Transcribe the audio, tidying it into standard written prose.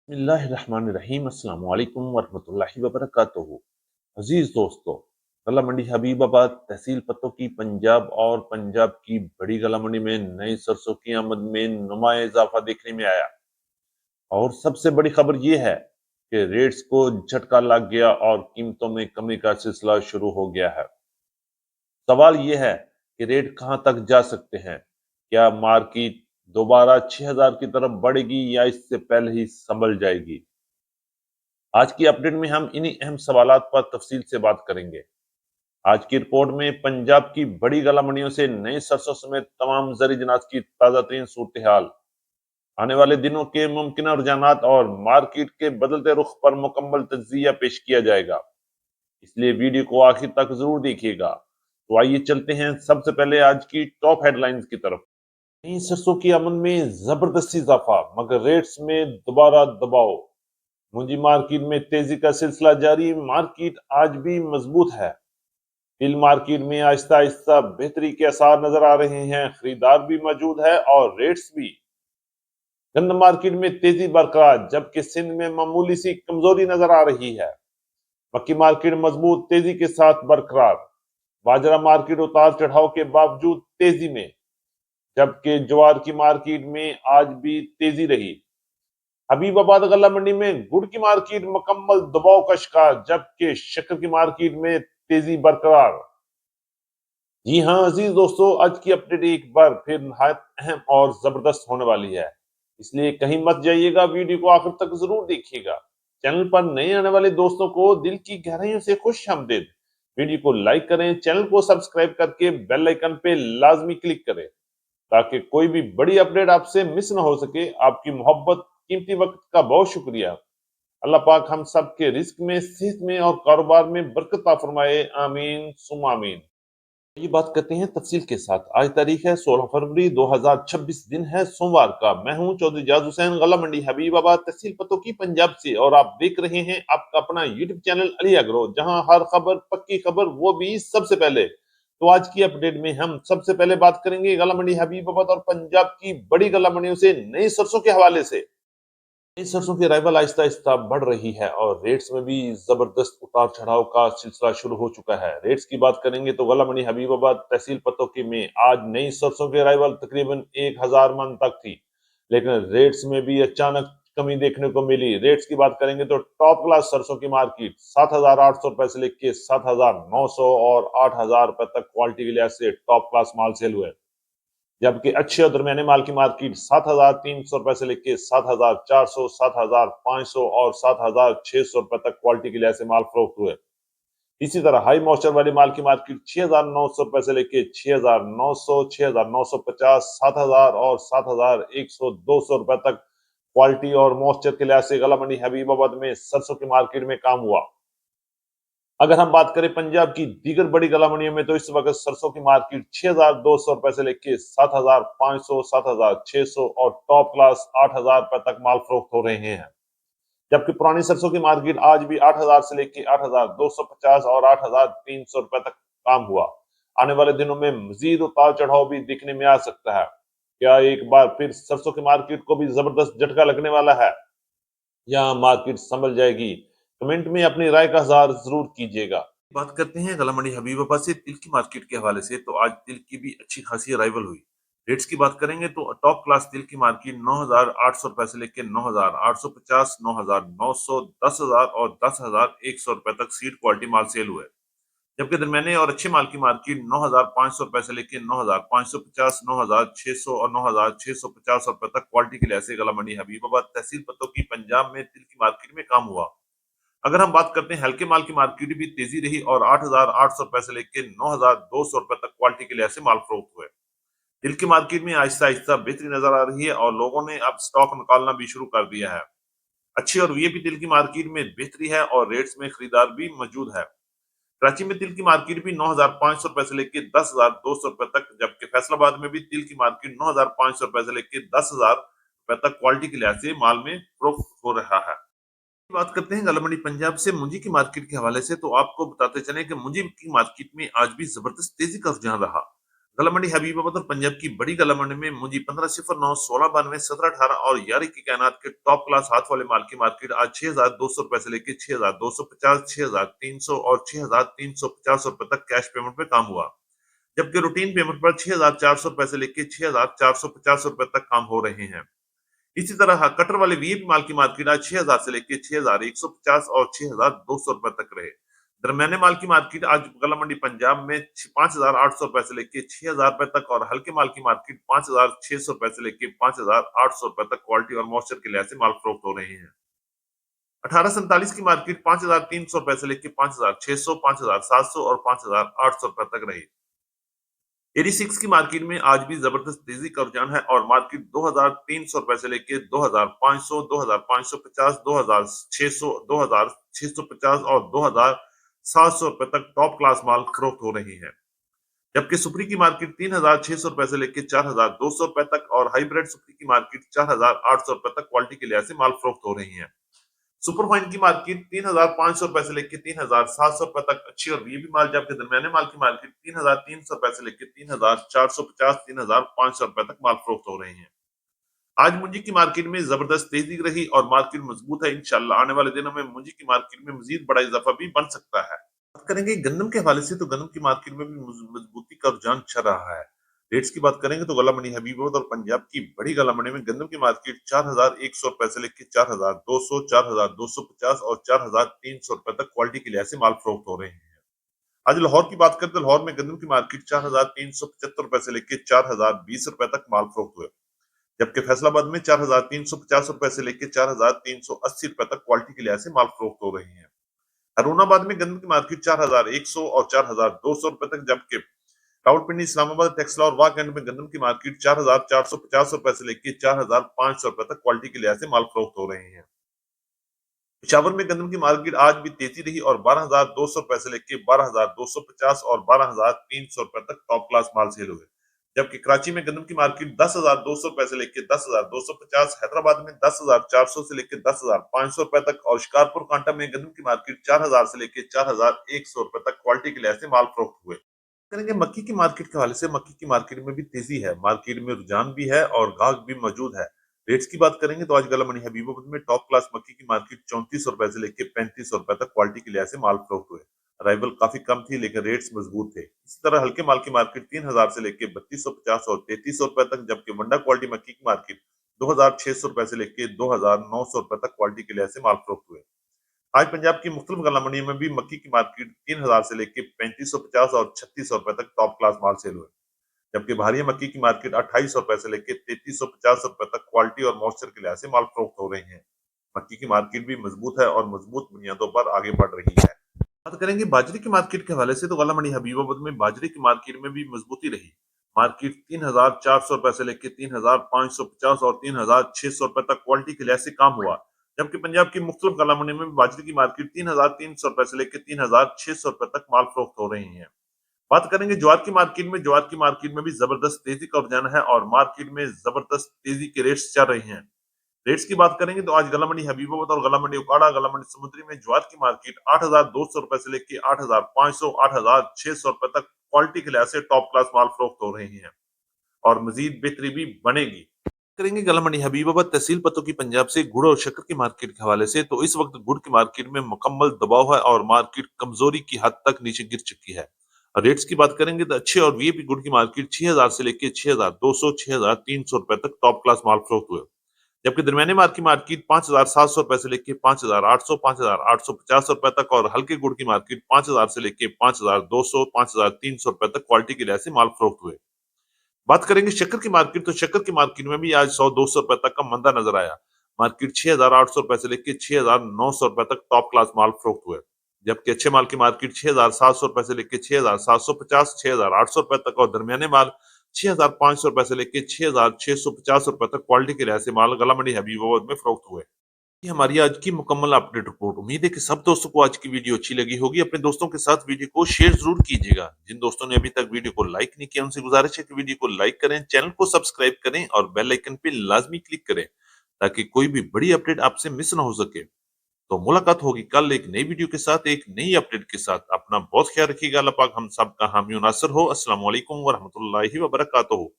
बिस्मिल्लाहिर्रहमानिर्रहीम। अस्सलाम वालेकुम वरहमतुल्लाहि वबरकातुहू। अजीज दोस्तों, गला मंडी हबीबाबाद तहसील पत्तों की पंजाब और पंजाब की बड़ी गला मंडी में नई सरसों की आमद में नुमाया इजाफा देखने में आया। और सबसे बड़ी खबर यह है कि रेट्स को झटका लग गया और कीमतों में कमी का सिलसिला शुरू हो गया है। सवाल यह है कि रेट कहां तक जा सकते हैं। क्या मार्केट दोबारा 6000 की तरफ बढ़ेगी या इससे पहले ही संभल जाएगी। आज की अपडेट में हम इन्हीं अहम सवालात पर तफसील से बात करेंगे। आज की रिपोर्ट में पंजाब की बड़ी गला मंडियों से नई सरसों समेत तमाम जरी जिनास की ताजा तरीन सूरत हाल, आने वाले दिनों के मुमकिन रुझानात और मार्केट के बदलते रुख पर मुकम्मल तज्जिया पेश किया जाएगा। इसलिए वीडियो को आखिर तक जरूर देखिएगा। तो आइए चलते हैं सबसे पहले आज की टॉप हेडलाइंस की तरफ। नई सरसों की आमद में जबरदस्ती इजाफा मगर रेट्स में दोबारा दबाव। मुंजी मार्केट में तेजी का सिलसिला जारी, मार्केट आज भी मजबूत है। तिल मार्केट में आहिस्ता आहिस्ता बेहतरी के आसार नजर आ रहे हैं, खरीदार भी मौजूद है और रेट्स भी। गंद मार्केट में तेजी बरकरार जबकि सिंध में मामूली सी कमजोरी नजर आ रही है। मक्की मार्केट मजबूत तेजी के साथ बरकरार। बाजरा मार्केट उतार चढ़ाव के बावजूद तेजी में, जबकि ज्वार की मार्केट में आज भी तेजी रही। हबीबाबाद गल्ला मंडी में गुड़ की मार्केट मुकम्मल दबाव का शिकार जबकि शक्कर की मार्केट में तेजी बरकरार। जी हाँ अजीज दोस्तों, आज की अपडेट एक बार फिर नहायत अहम और जबरदस्त होने वाली है, इसलिए कहीं मत जाइएगा, वीडियो को आखिर तक जरूर देखिएगा। चैनल पर नए आने वाले दोस्तों को दिल की गहराइयों से खुश आमदीद। वीडियो को लाइक करें, चैनल को सब्सक्राइब करके बेल आइकन पे लाजमी क्लिक करें ताकि कोई भी बड़ी अपडेट आपसे मिस ना हो सके। आपकी मोहब्बत, कीमती वक्त का बहुत शुक्रिया। अल्लाह पाक हम सब के रिस्क में, सेहत में और कारोबार में बरकत अता फरमाए, आमीन सुम आमीन। ये बात करते हैं तफसील के साथ। आज तारीख है 16 फरवरी 2026, दिन है सोमवार का। मैं हूं चौधरी जाज हुसैन, गला मंडी हबीबाबाद तहसील पत्तों की पंजाब से, और आप देख रहे हैं आपका अपना यूट्यूब चैनल अली एग्रो, जहां हर खबर पक्की खबर, वो भी सबसे पहले। तो आज की अपडेट में हम सबसे पहले बात करेंगे गला मंडी हबीबाबाद और पंजाब की बड़ी गला मंडियों से नई सरसों के हवाले से। नई सरसों की अराइवल आहिस्ता आहिस्ता बढ़ रही है और रेट्स में भी जबरदस्त उतार चढ़ाव का सिलसिला शुरू हो चुका है। रेट्स की बात करेंगे तो गला मंडी हबीबाबाद तहसील पत्तों की में आज नई सरसों की अराइवल तकरीबन 1000 मन तक थी, लेकिन रेट्स में भी अचानक कमी देखने को मिली। रेट्स की बात करेंगे तो टॉप क्लास सरसों की मार्केट 7800 रुपए से लेके 7900 और 8000 रुपए तक क्वालिटी के लिहाज से टॉप क्लास माल सेल हुए, जबकि अच्छे और दरमियाने माल की मार्केट 7300 रुपए से लेके 7400, 7500 और 7600 रुपए तक क्वालिटी के लिहाज से माल फरोख्त हुए। इसी तरह हाई मॉइस्चर वाली माल की मार्केट 6900 रुपए से लेके 6900, 6950, 7000 और 7100, 200 रुपए तक क्वालिटी और मॉइस्चर के लिहाज से गला मंडी हबीबाबाद में सरसों की मार्केट में काम हुआ। अगर हम बात करें पंजाब की दीगर बड़ी गला मंडियों में तो इस वक्त सरसों की मार्केट 6200 रुपए से लेके 7500, 7600 और टॉप क्लास 8000 रुपए तक माल फरोख्त हो रहे हैं, जबकि पुरानी सरसों की मार्केट आज भी 8000 से लेके 8250 और 8300 रुपए तक काम हुआ। आने वाले दिनों में मजीद उतार चढ़ाव भी दिखने में आ सकता है। क्या एक बार फिर सरसों की मार्केट को भी जबरदस्त झटका लगने वाला है या मार्केट संभल जाएगी? कमेंट में अपनी राय का इजहार जरूर कीजिएगा। बात करते हैं गला मंडी हबीबाबाद से तिल की मार्केट के हवाले से। तो आज तिल की भी अच्छी खासी अराइवल हुई। रेट्स की बात करेंगे तो टॉप क्लास तिल की मार्केट 9800 रुपए से लेकर 9850, 9900, 10,000 और 10,100 रुपए तक सीड क्वालिटी माल सेल हुए, जबकि दरमियाने और अच्छे माल की मार्केट 9500 रुपए से लेकर 9550, 9600 और 9650 रुपए तक क्वालिटी के लिहाज से गला मंडी हबीबाबाद तहसील पत्तों की पंजाब में तिल की मार्केट में काम हुआ। अगर हम बात करते हैं हल्के माल की मार्केट भी तेजी रही और 8800 रुपए से लेकर 9200 रुपए तक क्वालिटी के लिहाज से माल फरोख्त हुए। तिल की मार्केट में आहिस्ता आहिस्ता बेहतरी नजर आ रही है और लोगों ने अब स्टॉक निकालना भी शुरू कर दिया है। अच्छी और वीआईपी तिल की मार्केट में बेहतरी है और रेट्स में खरीदार भी मौजूद है। कराची में तिल की मार्केट भी 9500 रुपए से लेकर 10,200 रुपए तक, जबकि फैसलाबाद में भी तिल की मार्केट 9500 रुपए से लेकर 10,000 रुपए तक क्वालिटी के लिहाज से माल में फरोख्त हो रहा है। बात करते हैं गला मंडी पंजाब से मुंजी की मार्केट के हवाले से। तो आपको बताते चले कि मुंजी की मार्केट में आज भी जबरदस्त तेजी का रुझान रहा। गला मंडी हबीबाबाद और पंजाब की बड़ी गला मंडी में मुंजी 1509 1692 1718 और यारी की कायनात के टॉप क्लास हाथ वाले माल की मार्केट आज 6200 रुपए से लेकर 6250 6300 और 6350 रुपए तक कैश पेमेंट पे काम हुआ, जबकि रूटीन पेमेंट पर 6400 रुपए से लेकर 6450 रुपए तक काम हो रहे हैं। इसी तरह कटर वाले वीएपी माल की मार्केट आज 6000 से लेकर 6150 और 6200 रुपए तक रहे। दरमियाने माल की मार्केट आज गला मंडी पंजाब में 5800 रुपए से लेकर 6000 रुपए तक और हल्के माल की मार्केट 5600 रुपए से लेकर 5800 रुपए तक क्वालिटी और मॉइस्चर के लिहाज से माल फरोख्त हो रहे हैं। 1847 की मार्केट 5300 रुपए से लेकर 5600, 5700 और 5800 रुपए तक रही। 86 की मार्केट में आज भी जबरदस्त तेजी का रुझान है और मार्केट 2300 रुपए से लेकर 2500, 2550, 2600, 2650 और 2700 रुपए तक टॉप क्लास माल फरोख्त हो रही है, जबकि सुपरी की मार्केट 3600 रुपए से लेकर 4200 रुपए तक और हाइब्रिड सुपरी की मार्केट 4800 रुपए तक क्वालिटी के लिहाज से माल फरोख्त हो रही है। सुपर फाइन की मार्केट 3500 रुपए से लेकर 3700 रुपए तक अच्छी और वीआईपी माल, जबकि दरमियाने माल की मार्केट 3300 रुपए से लेकर 3450, 3500 रुपए तक माल फरोख्त हो रहे हैं। आज मुंजी की मार्केट में जबरदस्त तेजी रही और मार्केट मजबूत है। इंशाल्लाह आने वाले दिनों में मुंजी की मार्केट में मजीद बड़ा इजाफा भी बन सकता है। बात करेंगे गंदम के हवाले से तो गंदम की मार्केट में भी मजबूती का रुझान चल रहा है। रेट्स की बात करेंगे तो गला मंडी हबीबाबाद और पंजाब की बड़ी गला मंडी में गंदम की मार्केट 4100 रुपए से लेकर 4200, 4250 और 4300 रुपए तक क्वालिटी के लिहाज से माल फरोख्त हो रहे हैं। आज लाहौर की बात करें तो लाहौर में गंदम की मार्केट 4375 रुपए से लेकर 4020 रुपए तक माल फरोख्त हुए, जबकि फैसलाबाद में 4350 रुपए से लेकर 4380 रुपए तक क्वालिटी के लिहाज से माल फरोख्त हो रही है। हरूनाबाद में गंदम की मार्केट 4100 और 4200 रुपए तक, जबकि रावलपिंडी, इस्लामाबाद, टेक्सला और वाघ में गंदम की मार्केट 4450 रुपए से लेकर 4500 रुपए तक क्वालिटी के लिहाज से माल फरोख्त हो रहे हैं। पेशावर में गंदम की मार्केट आज भी तेजी रही और 12200 रुपए से लेकर 12250 और 12300 रुपए तक टॉप क्लास माल सेल हुए, जबकि कराची में गंदम की मार्केट 10200 रुपए से लेकर 10250, हैदराबाद में 10400 से लेकर 10500 रुपए तक और शिकारपुर कांटा में गंदम की मार्केट 4000 से लेकर 4100 रुपए तक क्वालिटी के लिहाज से माल फरोख्त हुए। करेंगे मक्की की मार्केट के हवाले से, मक्की की मार्केट में भी तेजी है, मार्केट में रुझान भी है और गाहक भी मौजूद है। रेट्स की बात करेंगे तो आज गला मंडी हबीबाबाद में टॉप क्लास मक्की की मार्केट 3400 रुपए से लेकर 3500 रुपए तक क्वालिटी के लिहाज से माल फरोख्त हुए। अराइवल काफी कम थी लेकिन रेट्स मजबूत थे। इसी तरह हल्के माल की मार्केट 3000 से लेकर 3250 और 3300 रुपए तक, जबकि वंडा क्वालिटी मक्की की मार्केट 2600 रुपए से लेकर 2900 रुपए तक क्वालिटी के लिहाज से माल फरोख्त हुए। आज पंजाब की मुख्तलिफ गला मंडियों में भी मक्की की मार्केट 3000 से लेकर 3550 और 3600 रुपए तक टॉप क्लास माल सेल हुए, जबकि भारी मक्की की मार्केट 2800 रुपए से लेकर 3350 रुपए तक क्वालिटी और मॉइस्चर के लिहाज से माल फरोख्त हो रहे हैं। मक्की की मार्केट भी मजबूत है और मजबूत बुनियादों पर आगे बढ़ रही है। बात करेंगे बाजरे की मार्केट के हवाले से तो गला मंडी हबीबाबाद में बाजरे की मार्केट में भी मजबूती रही। मार्केट 3400 रुपए से लेकर 3550 और 3600 रुपए तक क्वालिटी के लिहाज से काम हुआ, जबकि पंजाब की मुख्तलिफ गला मंडी में बाजरे की मार्केट 3300 रुपए से लेकर 3600 रुपए तक माल फरोख्त हो रही है। बात करेंगे ज्वार की मार्केट में, ज्वार की मार्केट में भी जबरदस्त तेजी का रुझान है और मार्केट में जबरदस्त तेजी के रेट्स चल रहे हैं। रेट्स की बात करेंगे तो आज गला मंडी हबीबाबाद और गला मंडी उकाड़ा, गला मंडी समुद्री में ज्वार की मार्केट 8200 रुपए से लेकर 8500, 8600 रुपए तक क्वालिटी के लिहाज से टॉप क्लास माल फरोख्त हो रहे हैं और मजीद बेहतरी भी बनेगी। करेंगे गला मंडी हबीबाबाद तहसील पत्तों की पंजाब से गुड़ और शक्कर की मार्केट के हवाले से तो इस वक्त गुड़ की मार्केट में मुकम्मल दबाव है और मार्केट कमजोरी की हद तक नीचे गिर चुकी है। रेट्स की बात करेंगे तो अच्छे और वीआईपी गुड़ की मार्केट 6000 से लेकर 6200, 6300 रुपए तक टॉप क्लास माल फरोख्त हुए, जबकि दरमियाने माल की मार्केट 5700 रुपए से लेकर 5800, 5850 रुपए तक और हल्के गुड़ की मार्केट 5000 से लेकर 5200, 5300 रुपए तक क्वालिटी के लिहाज से माल फरोख्त हुए। बात करेंगे शक्कर की मार्केट तो शक्कर की मार्केट में भी आज 100-200 रुपए तक का मंदा नजर आया। मार्केट 6800 रुपए से लेकर 6900 रुपए तक टॉप क्लास माल फरोख्त हुए, जबकि अच्छे माल की मार्केट 6700 रुपए से लेकर 6750, 6800 रुपए तक और दरमियाने माल 6500 रुपए से लेकर 6650 रुपए तक क्वालिटी के लिहाज से माल गला मंडी हबीबाबाद में फरोख्त हुए। ये हमारी आज की मुकम्मल अपडेट रिपोर्ट। उम्मीद है कि सब दोस्तों को आज की वीडियो अच्छी लगी होगी। अपने दोस्तों के साथ वीडियो को शेयर जरूर कीजिएगा। जिन दोस्तों ने अभी तक वीडियो को लाइक नहीं किया उनसे गुजारिश है कि वीडियो को लाइक करें, चैनल को सब्सक्राइब करें और बेल आइकन पे लाजमी क्लिक करें ताकि कोई भी बड़ी अपडेट आपसे मिस ना हो सके। तो मुलाकात होगी कल एक नई वीडियो के साथ, एक नई अपडेट के साथ। अपना बहुत ख्याल रखिएगा। अल्लाह पाक हम सब का हामी और नासिर हो। अस्सलाम वालेकुम व रहमतुल्लाहि व बरकातहू।